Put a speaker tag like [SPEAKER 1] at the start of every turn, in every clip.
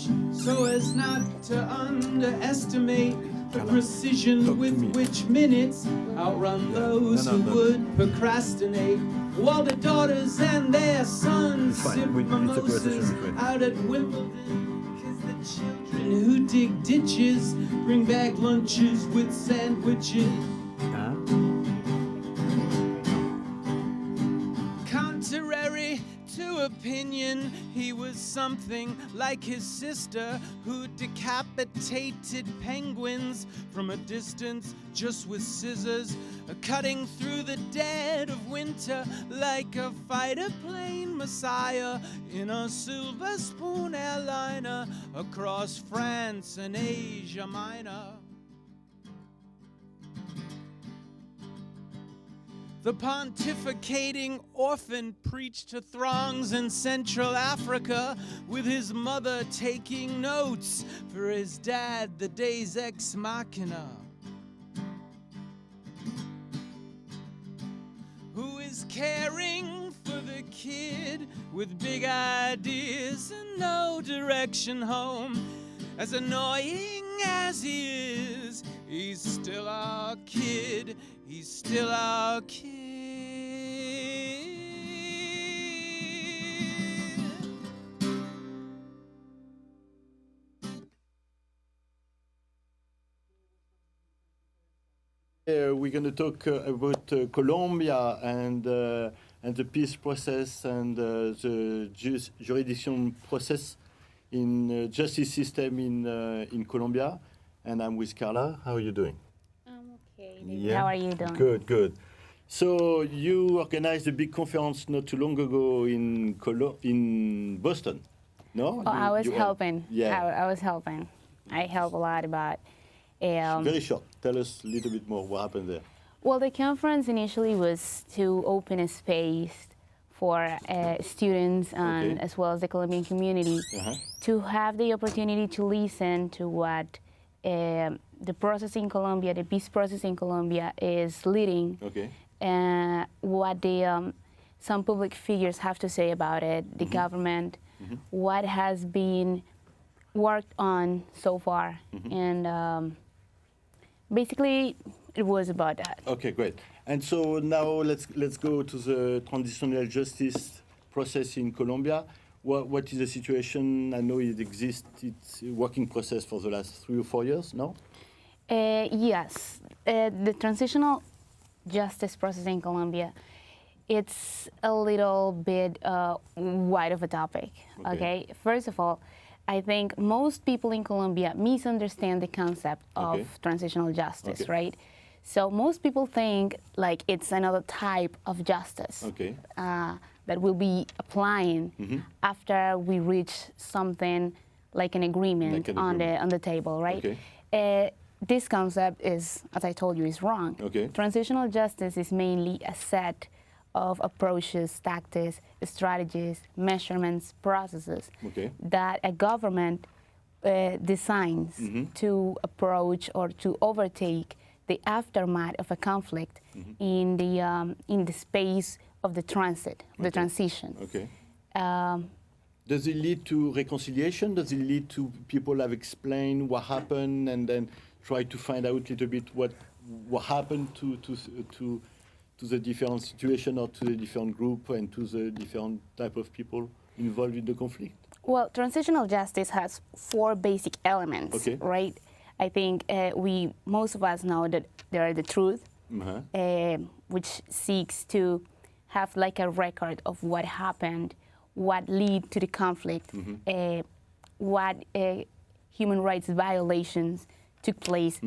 [SPEAKER 1] speech so as not to underestimate the precision with which minutes outrun those who would procrastinate, while the daughters and their sons sip mimosas out at Wimbledon, 'cause the children who dig ditches bring back lunches with sandwiches. Contrary to opinion, he was something like his sister who decapitated penguins from a distance just with scissors, cutting through the dead of winter like a fighter plane messiah in a silver spoon airliner across France and Asia Minor. The pontificating orphan preached to throngs in Central Africa, with his mother taking notes for his dad, the Deus ex machina, who is caring for the kid with big ideas and no direction home. As annoying as he is, he's still our kid. He's still our kid.
[SPEAKER 2] We're going to talk about Colombia and the peace process and the jurisdiction process in justice system in Colombia. And I'm with Karla. How are you doing?
[SPEAKER 3] I'm okay. Yeah. How are you doing?
[SPEAKER 2] Good. So you organized a big conference not too long ago in Boston, no?
[SPEAKER 3] Oh, I was helping. Yeah. I was helping. I help a lot about...
[SPEAKER 2] Very short. Tell us a little bit more what happened there.
[SPEAKER 3] Well, the conference initially was to open a space for students and as well as the Colombian community to have the opportunity to listen to what the process in Colombia, the peace process in Colombia is leading, what the some public figures have to say about it, the government, what has been worked on so far, and basically it was about that.
[SPEAKER 2] Okay, great. And so now let's go to the transitional justice process in Colombia. What is the situation? I know it exists. It's a working process for the last 3 or 4 years, no?
[SPEAKER 3] Yes. The transitional justice process in Colombia, it's a little bit wide of a topic, okay? First of all, I think most people in Colombia misunderstand the concept of transitional justice, right? So most people think like it's another type of justice that will be applying after we reach something like an agreement, on the table, right? This concept is, as I told you, is wrong. Transitional justice is mainly a set of approaches, tactics, strategies, measurements, processes that a government designs to approach or to overtake the aftermath of a conflict in the space of the transit, the transition.
[SPEAKER 2] Does it lead to reconciliation? Does it lead to people have explained what happened and then try to find out a little bit what happened to the different situation or to the different group and to the different type of people involved in the conflict?
[SPEAKER 3] Well, transitional justice has 4 basic elements, right? I think most of us know that there are the truth, which seeks to have like a record of what happened, what led to the conflict, what human rights violations took place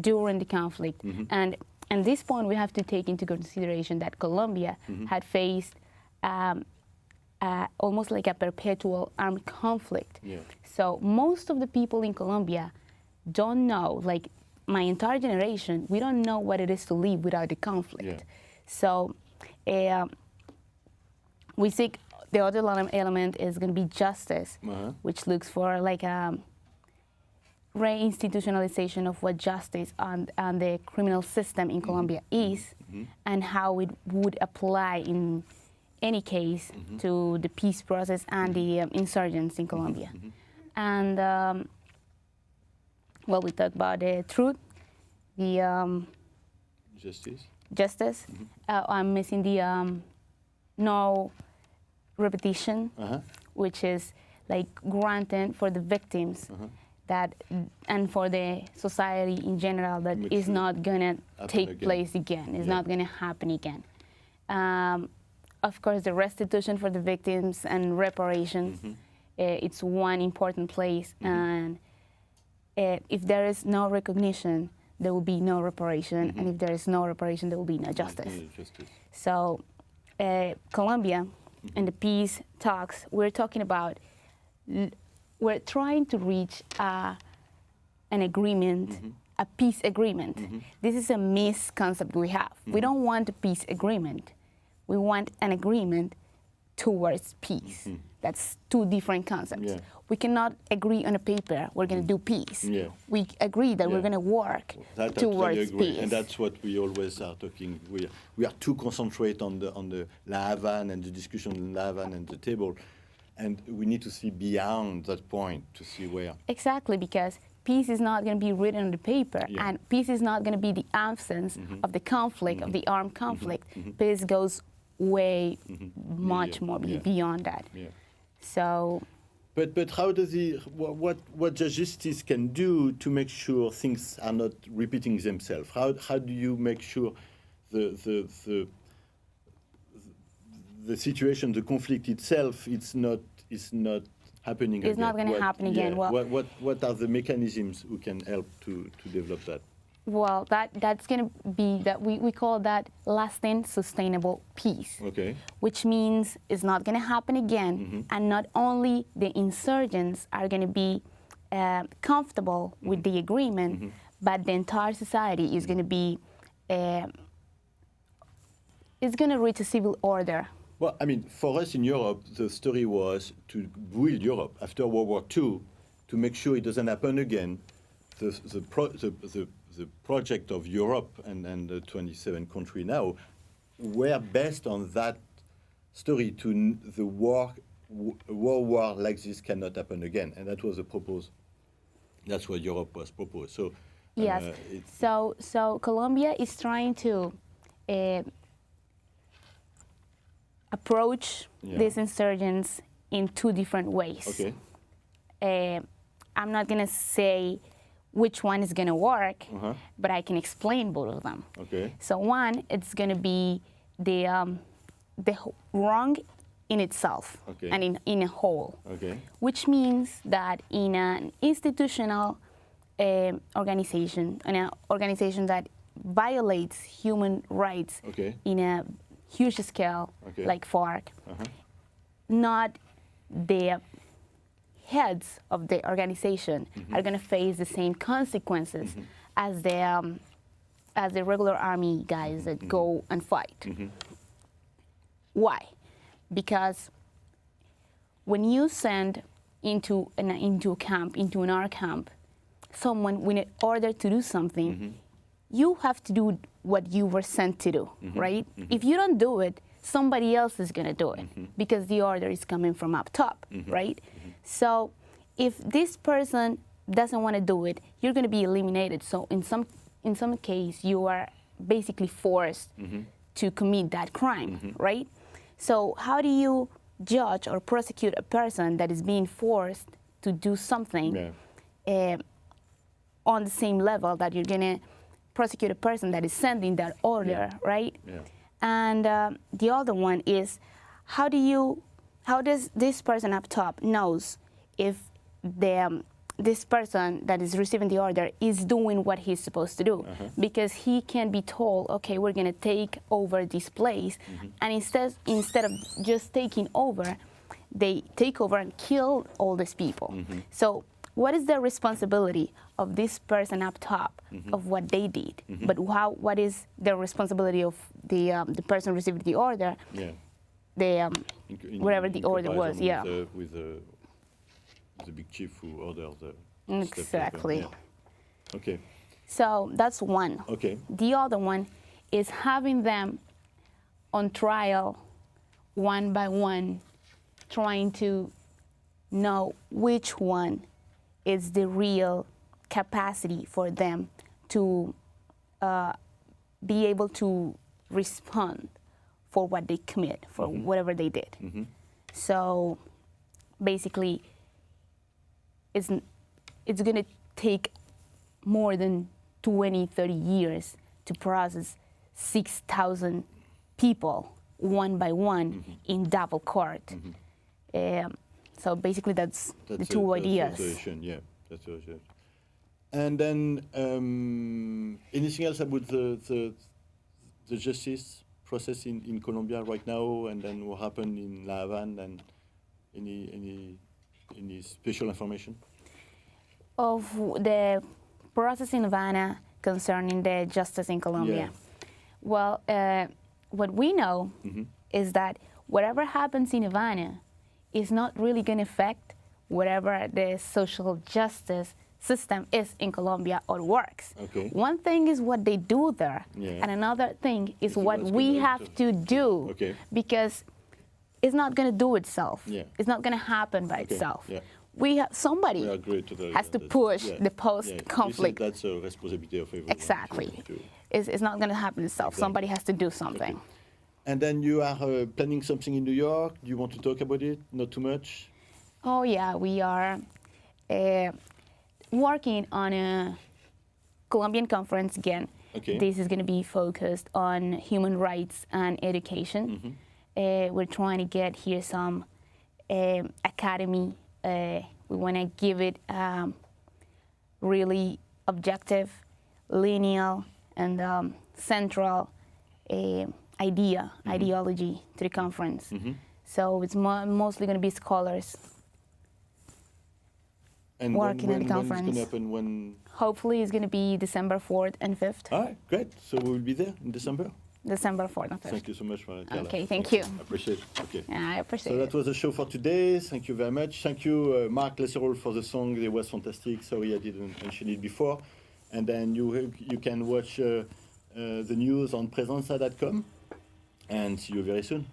[SPEAKER 3] during the conflict. And at this point, we have to take into consideration that Colombia had faced almost like a perpetual armed conflict. So most of the people in Colombia don't know, like my entire generation, we don't know what it is to live without the conflict. So we seek, the other element is going to be justice, which looks for like a reinstitutionalization of what justice on the criminal system in Colombia is and how it would apply in any case to the peace process and the insurgents in Colombia. And well, we talk about the truth, the justice. I'm missing the no repetition, which is like granted for the victims that, and for the society in general, that is not gonna take place again. It's not gonna happen again. Of course, the restitution for the victims and reparations, it's one important place. And if there is no recognition, there will be no reparation. And if there is no reparation, there will be no justice. So Colombia and the peace talks, we're talking about, we're trying to reach an agreement, a peace agreement. This is a misconcept we have. We don't want a peace agreement. We want an agreement towards peace. That's two different concepts. We cannot agree on a paper, we're going to do peace. We agree that we're going to work towards peace.
[SPEAKER 2] And that's what we always are talking. We are too concentrated on the La Havane and the discussion in La Havane and the table. And we need to see beyond that point to see where.
[SPEAKER 3] Exactly, because peace is not going to be written on the paper, and peace is not going to be the absence of the conflict, of the armed conflict. Peace goes way much more beyond that. So.
[SPEAKER 2] But how does what justice can do to make sure things are not repeating themselves? How do you make sure the situation, the conflict itself, is not happening again?
[SPEAKER 3] It's not going to happen again. Well,
[SPEAKER 2] what are the mechanisms who can help to develop that?
[SPEAKER 3] Well, that's going to be that we call that lasting sustainable peace.
[SPEAKER 2] Okay.
[SPEAKER 3] Which means it's not going to happen again, and not only the insurgents are going to be comfortable with the agreement, but the entire society is going to be it's going to reach a civil order.
[SPEAKER 2] Well, I mean, for us in Europe, the story was to build Europe after World War II, to make sure it doesn't happen again. The project of Europe and the 27 countries now were based on that story. To the world war like this cannot happen again, and that was a proposal. That's what Europe was proposed. So
[SPEAKER 3] yes. So Colombia is trying to approach these insurgents in two different ways.
[SPEAKER 2] Okay.
[SPEAKER 3] I'm not gonna say which one is gonna work, but I can explain both of them.
[SPEAKER 2] Okay.
[SPEAKER 3] So one, it's gonna be the wrong in itself and in a whole. Okay. Which means that in an institutional organization, an organization that violates human rights in a huge scale, like FARC, not the heads of the organization are going to face the same consequences as the regular army guys that go and fight. Why? Because when you send into a camp, into an armed camp, someone in order to do something, you have to do what you were sent to do, right? If you don't do it, somebody else is going to do it because the order is coming from up top, right? So if this person doesn't want to do it, you're going to be eliminated. So in some case, you are basically forced to commit that crime, right? So how do you judge or prosecute a person that is being forced to do something on the same level that you're going to prosecute a person that is sending that order, right? And the other one is, how does this person up top knows if this person that is receiving the order is doing what he's supposed to do? Because he can be told, okay, we're going to take over this place, and instead of just taking over, they take over and kill all these people. So what is the responsibility of this person up top of what they did? But what is the responsibility of the person receiving the order? Whatever the order was,
[SPEAKER 2] with the big chief who ordered the
[SPEAKER 3] exactly.
[SPEAKER 2] Okay.
[SPEAKER 3] So that's one.
[SPEAKER 2] Okay.
[SPEAKER 3] The other one is having them on trial one by one, trying to know which one is the real capacity for them to be able to respond for what they commit, for whatever they did. So basically, it's going to take more than 20, 30 years to process 6,000 people one by one in double court. So basically, that's the two ideas.
[SPEAKER 2] That's the situation. And then anything else about the justice process in Colombia right now, and then what happened in La Havana, and any special information?
[SPEAKER 3] Of the process in Havana concerning the justice in Colombia. Well, what we know is that whatever happens in Havana is not really going to affect whatever the social justice system is in Colombia or works.
[SPEAKER 2] Okay.
[SPEAKER 3] One thing is what they do there, and another thing is what we have to do, because it's not going to do itself. It's not going to happen by itself. Somebody has to push the post-conflict.
[SPEAKER 2] That's a responsibility of everyone.
[SPEAKER 3] Exactly. It's not going to happen itself. Somebody has to do something.
[SPEAKER 2] And then you are planning something in New York. Do you want to talk about it? Not too much?
[SPEAKER 3] Oh, yeah. We are working on a Colombian conference again. This is going to be focused on human rights and education. We're trying to get here some academy. We want to give it really objective, lineal, and central ideology to the conference. So it's mostly going to be scholars
[SPEAKER 2] and
[SPEAKER 3] working at the conference.
[SPEAKER 2] When it's going to happen? When?
[SPEAKER 3] Hopefully it's going to be December 4th and 5th.
[SPEAKER 2] All right, great. So we will be there in December?
[SPEAKER 3] December 4th and 5th.
[SPEAKER 2] Thank you so much, Karla.
[SPEAKER 3] Okay, thank you.
[SPEAKER 2] I appreciate it. Okay.
[SPEAKER 3] Yeah, I appreciate
[SPEAKER 2] it. So
[SPEAKER 3] it.
[SPEAKER 2] that was the show for today. Thank you very much. Thank you, Mark Lesseraux, for the song. It was fantastic. Sorry I didn't mention it before. And then you can watch the news on presenza.com. And see you very soon.